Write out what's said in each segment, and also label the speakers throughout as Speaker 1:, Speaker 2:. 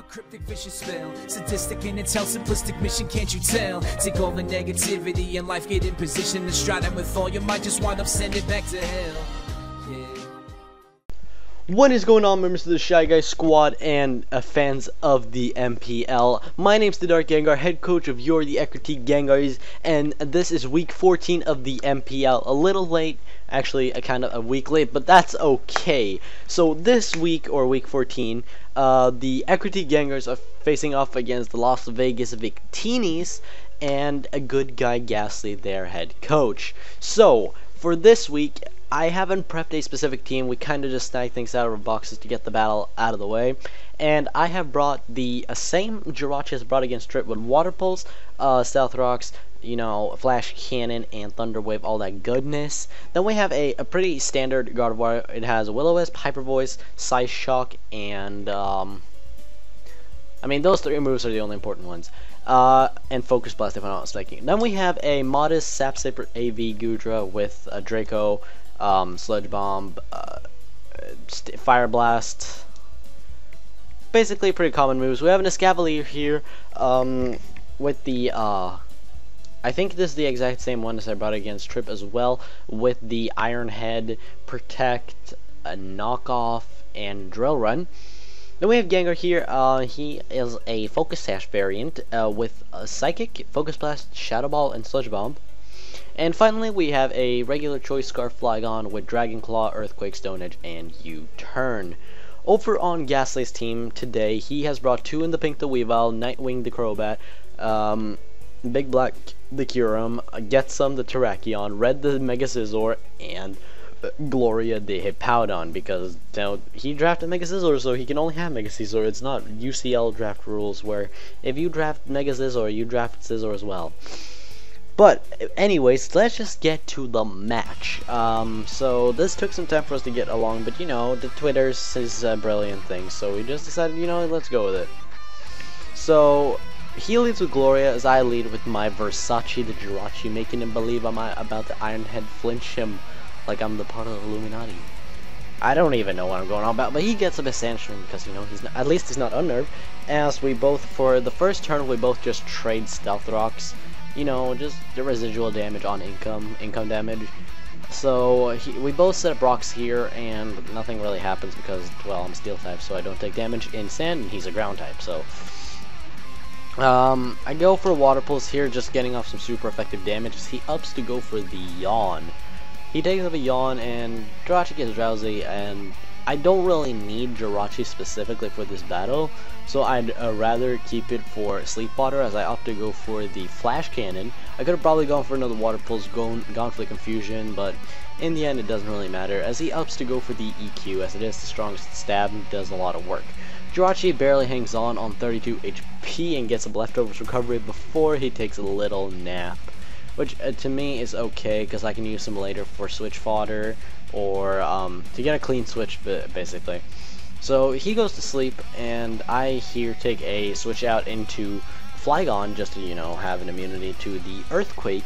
Speaker 1: Cryptic vicious spell, sadistic in its hell, simplistic mission, can't you tell? Take all the negativity in life, get in position to stride and with all your might just wind up sending back to hell. Yeah.
Speaker 2: What is going on, members of the Shy Guy Squad and fans of the MPL? My name's TheDarkGengar, head coach of the Ecruteak Gengars, and this is week 14 of the MPL. A little late, actually kind of a week late, but that's okay. So this week, or week 14, the Ecruteak Gengars are facing off against the Las Vegas Victinis and a Good Guy Gastly, their head coach. So for this week, I haven't prepped a specific team. We kind of just snag things out of our boxes to get the battle out of the way. And I have brought the same Jirachi has brought against Trip with Water Pulse, Stealth Rocks, you know, Flash Cannon, and Thunder Wave, all that goodness. Then we have a pretty standard God of War. It has Will-O-Wisp, Hyper Voice, Size Shock, and I mean, those three moves are the only important ones. And Focus Blast, if I'm not mistaken. Then we have a modest Sap Saber AV Gudra with a Draco, Sludge Bomb, Fire Blast. Basically pretty common moves. We have an Escavalier here with the I think this is the exact same one as I brought against Trip as well, with the Iron Head, Protect, Knockoff, and Drill Run. Then we have Gengar here. He is a Focus Sash variant with Psychic, Focus Blast, Shadow Ball, and Sludge Bomb. And finally, we have a regular choice Scarf Flygon with Dragon Claw, Earthquake, Stone Edge, and U-Turn. Over on Gastly's team today, he has brought two in the pink, the Weavile, Nightwing, the Crobat, Big Black, the Kyurem, Getsum, the Terrakion, Red, the Mega Scizor, and Gloria, the Hippowdon, because you know, he drafted Mega Scizor, so he can only have Mega Scizor. It's not UCL draft rules where if you draft Mega Scizor, you draft Scizor as well. But anyways, let's just get to the match. So this took some time for us to get along, but you know, the Twitter's is a brilliant thing, so we just decided, you know, let's go with it. So he leads with Gloria as I lead with my Versace, the Jirachi, making him believe I'm about to Iron Head flinch him like I'm the part of the Illuminati. I don't even know what I'm going on about, but he gets a bit Sandstream because, you know, he's not, at least he's not unnerved. As we both, for the first turn, we both just trade Stealth Rocks. You know, just the residual damage on income damage. So we both set up rocks here, and nothing really happens because, well, I'm Steel type, so I don't take damage in sand, and he's a ground type. So I go for Water Pulse here, just getting off some super effective damage. As he ups to go for the Yawn. He takes up a Yawn, and Jirachi gets drowsy, and I don't really need Jirachi specifically for this battle, so I'd rather keep it for Sleep Water, as I opt to go for the Flash Cannon. I could have probably gone for another Water Pulse, gone for the Confusion, but in the end it doesn't really matter, as he ups to go for the EQ, as it is the strongest stab and does a lot of work. Jirachi barely hangs on 32 HP and gets a Leftovers recovery before he takes a little nap, which to me is okay, because I can use him later for switch fodder, or to get a clean switch, basically. So he goes to sleep, and I here take a switch out into Flygon, just to, you know, have an immunity to the Earthquake,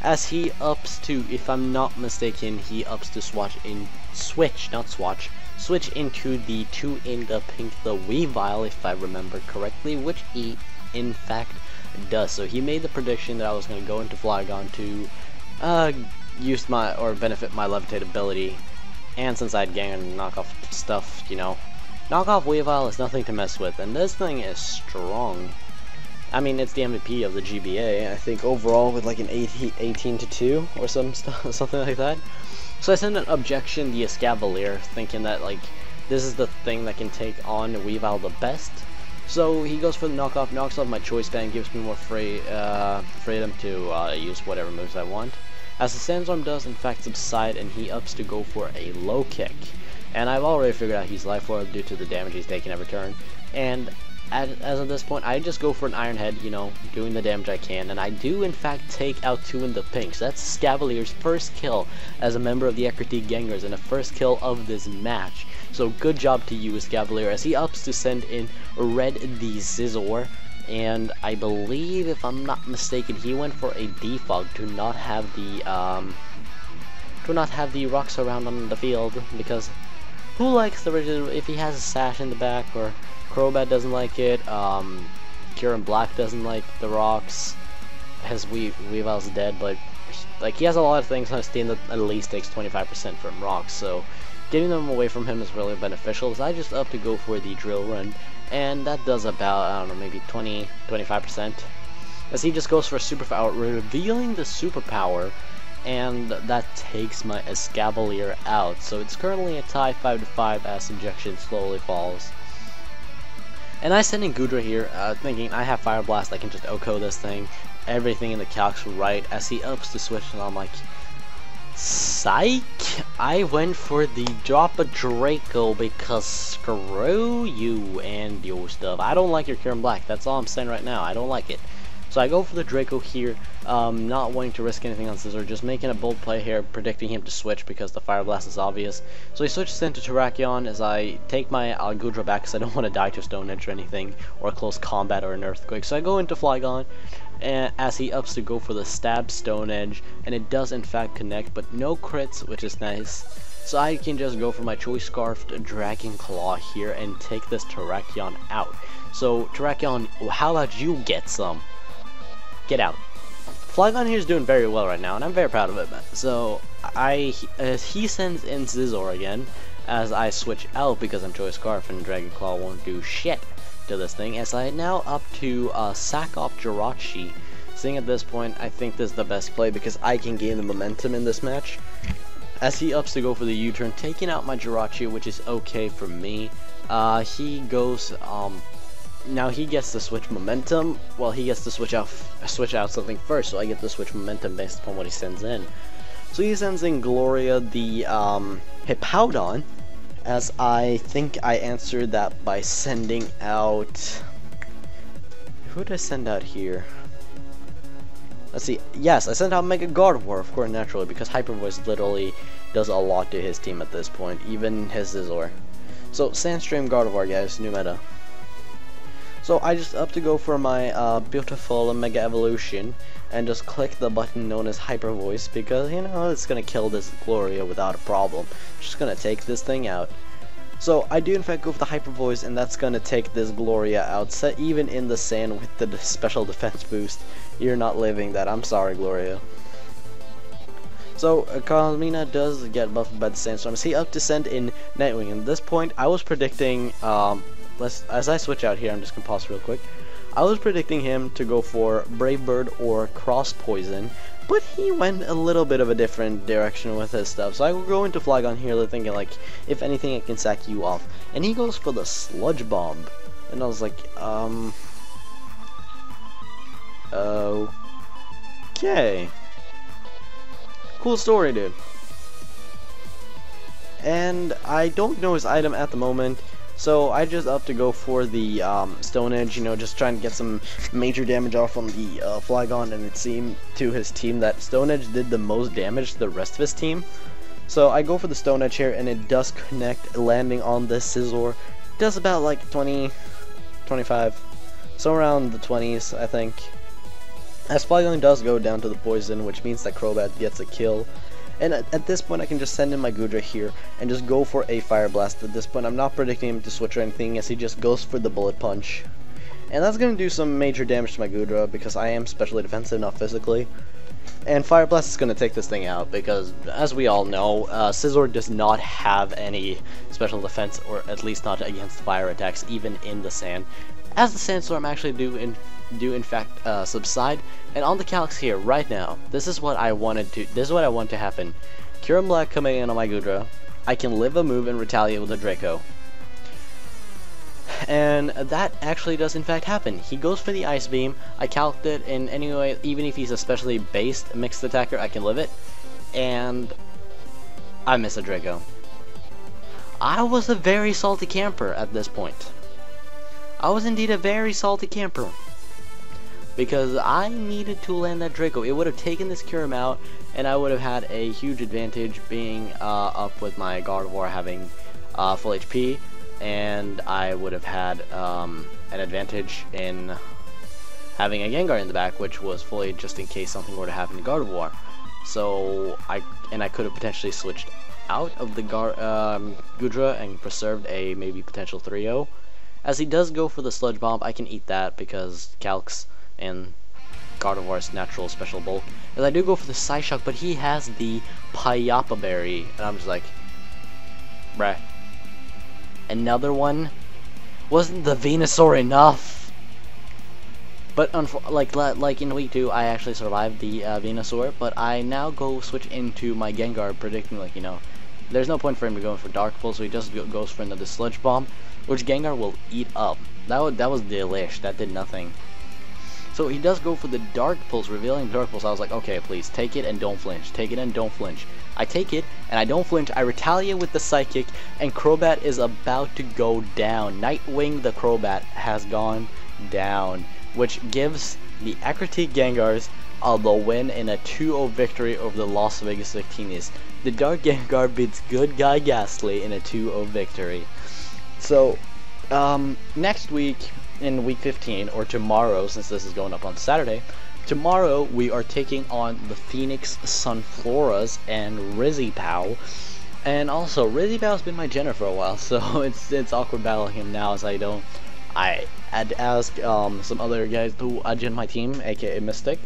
Speaker 2: as he ups to, if I'm not mistaken, he ups to switch into the 2 in the pink, the Weavile, if I remember correctly, which he in fact does. So he made the prediction that I was going to go into Flygon to use my, or benefit my Levitate ability, and since I had Gang and knockoff stuff, you know, knockoff Weavile is nothing to mess with, and this thing is strong. I mean, it's the MVP of the GBA, I think, overall, with like an 18-2 or something like that. So I send an objection, the Escavalier, thinking that, like, this is the thing that can take on Weavile the best. So he goes for the knockoff, knocks off my choice band, gives me more freedom to use whatever moves I want. As the Sandstorm does in fact subside, and he ups to go for a low kick. And I've already figured out he's Life Orb due to the damage he's taking every turn. And as of this point, I just go for an Iron Head, you know, doing the damage I can. And I do in fact take out 2 in the pink. So that's Scavalier's first kill as a member of the Ecruteak Gengars, and the first kill of this match. So good job to you, Escavalier, as he ups to send in Red the Scizor. And I believe, if I'm not mistaken, he went for a defog to not have the rocks around on the field, because who likes the residual if he has a sash in the back or Crobat doesn't like it. Kieran Black doesn't like the rocks. His Weavile's dead, but like he has a lot of things on his team that at least takes 25% from rocks. So getting them away from him is really beneficial. So I just up to go for the drill run, and that does about, I don't know, maybe 25%. As he just goes for a superpower, revealing the superpower, and that takes my Escavalier out. So it's currently a tie 5-5 as Injection slowly falls. And I send in Goodra here, thinking I have Fire Blast, I can just OHKO this thing. Everything in the calc's right as he ups to switch, and I'm like, psych! I went for the drop a Draco because screw you and your stuff. I don't like your Kieran Black, that's all I'm saying right now, I don't like it. So I go for the Draco here, not wanting to risk anything on Scizor, just making a bold play here, predicting him to switch because the Fire Blast is obvious. So he switches into Terrakion as I take my Goodra back because I don't want to die to Stone Edge or anything, or a close combat or an Earthquake. So I go into Flygon, and as he ups to go for the Stab Stone Edge, and it does in fact connect, but no crits, which is nice. So I can just go for my Choice Scarfed Dragon Claw here and take this Terrakion out. So Terrakion, how about you get some? Get out. Flygon here is doing very well right now, and I'm very proud of it. So he sends in Scizor again, as I switch out because I'm Choice Scarf and Dragon Claw won't do shit to this thing. As I now up to sack off Jirachi. Seeing at this point, I think this is the best play because I can gain the momentum in this match. As he ups to go for the U-turn, taking out my Jirachi, which is okay for me. He goes now he gets to switch momentum. Well, he gets to switch out something first, so I get to switch momentum based upon what he sends in. So he sends in Gloria the Hippowdon, as I think I answered that by sending out, who did I send out here? Let's see. Yes, I sent out Mega Gardevoir, of course, naturally, because Hyper Voice literally does a lot to his team at this point, even his Scizor. So Sandstream Gardevoir, guys, new meta. So I just up to go for my beautiful Mega Evolution and just click the button known as Hyper Voice because, you know, it's gonna kill this Gloria without a problem. Just gonna take this thing out. So I do in fact go for the Hyper Voice, and that's gonna take this Gloria out. Set even in the sand with the special defense boost. You're not living that. I'm sorry, Gloria. So Carmina does get buffed by the Sandstorm. Is he up to send in Nightwing? And at this point, I was predicting. As I switch out here, I'm just gonna pause real quick. I was predicting him to go for Brave Bird or Cross Poison, but he went a little bit of a different direction with his stuff. So I will go into Flygon here, thinking like, if anything, I can sack you off. And he goes for the Sludge Bomb, and I was like, okay, cool story, dude. And I don't know his item at the moment. So I just up to go for the Stone Edge, you know, just trying to get some major damage off on the Flygon, and it seemed to his team that Stone Edge did the most damage to the rest of his team. So I go for the Stone Edge here, and it does connect, landing on this Scizor. It does about like 20, 25, so around the 20s, I think. As Flygon does go down to the Poison, which means that Crobat gets a kill. And at this point, I can just send in my Goodra here and just go for a Fire Blast. At this point, I'm not predicting him to switch or anything, as he just goes for the Bullet Punch. And that's going to do some major damage to my Goodra because I am specially defensive, not physically. And Fire Blast is going to take this thing out because, as we all know, Scizor does not have any special defense, or at least not against fire attacks, even in the sand. As the Sandstorm actually do in fact subside. And on the calcs here right now, this is what I want to happen. Kieran Black coming in on my Goodra. I can live a move and retaliate with a Draco. And that actually does in fact happen. He goes for the Ice Beam. I calced it, and anyway, even if he's especially based mixed attacker, I can live it. And I miss a Draco. I was a very salty camper at this point. I was indeed a very salty camper, because I needed to land that Draco. It would have taken this Kyurem out, and I would have had a huge advantage being up with my Gardevoir having full HP, and I would have had an advantage in having a Gengar in the back, which was fully just in case something were to happen to Gardevoir. So I could have potentially switched out of the Goodra and preserved a maybe potential 3-0. As he does go for the Sludge Bomb, I can eat that because Calcs and Gardevoir's natural special bulk. As I do go for the Psyshock, but he has the Payapa Berry, and I'm just like, bruh. Another one? Wasn't the Venusaur enough? But like in week 2, I actually survived the Venusaur, but I now go switch into my Gengar, predicting like, you know, there's no point for him to go for Dark Pulse, so he just goes for another Sludge Bomb, which Gengar will eat up. That was delish. That did nothing. So he does go for the Dark Pulse, revealing Dark Pulse. I was like, okay, please take it and don't flinch. Take it and don't flinch. I take it and I don't flinch. I retaliate with the Psychic, and Crobat is about to go down. Nightwing the Crobat has gone down, which gives the Ecruteak Gengars the win in a 2-0 victory over the Las Vegas Victinis. The TheDarkGengar beats Good Guy Gastly in a 2-0 victory. So, next week, in week 15, or tomorrow, since this is going up on Saturday, tomorrow we are taking on the Phoenix Sunfloras and Rizzypow. And also, Rizzypow's been my Jenner for a while, so it's awkward battling him now, as I had to ask some other guys to gen my team, aka Mystic.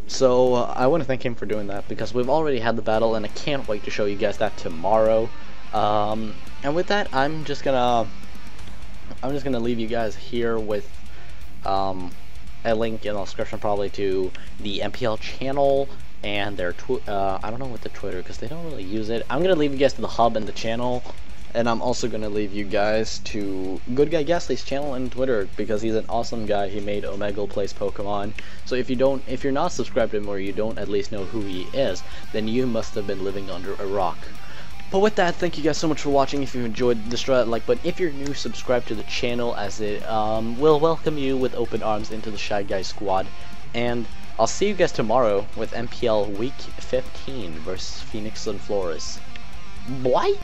Speaker 2: So I want to thank him for doing that, because we've already had the battle, and I can't wait to show you guys that tomorrow. And with that, I'm just gonna leave you guys here with a link in the description probably to the MPL channel and their I don't know what the Twitter, because they don't really use it. I'm gonna leave you guys to the hub and the channel, and I'm also gonna leave you guys to Good Guy Gastly's channel and Twitter, because he's an awesome guy. He made Omega plays Pokemon. So if you're not subscribed to him, or you don't at least know who he is, then you must have been living under a rock. But with that, thank you guys so much for watching. If you enjoyed, destroy that like button. If you're new, subscribe to the channel, as it will welcome you with open arms into the Shy Guy squad. And I'll see you guys tomorrow with MPL Week 15 versus Phoenix Sunfloras. Bye!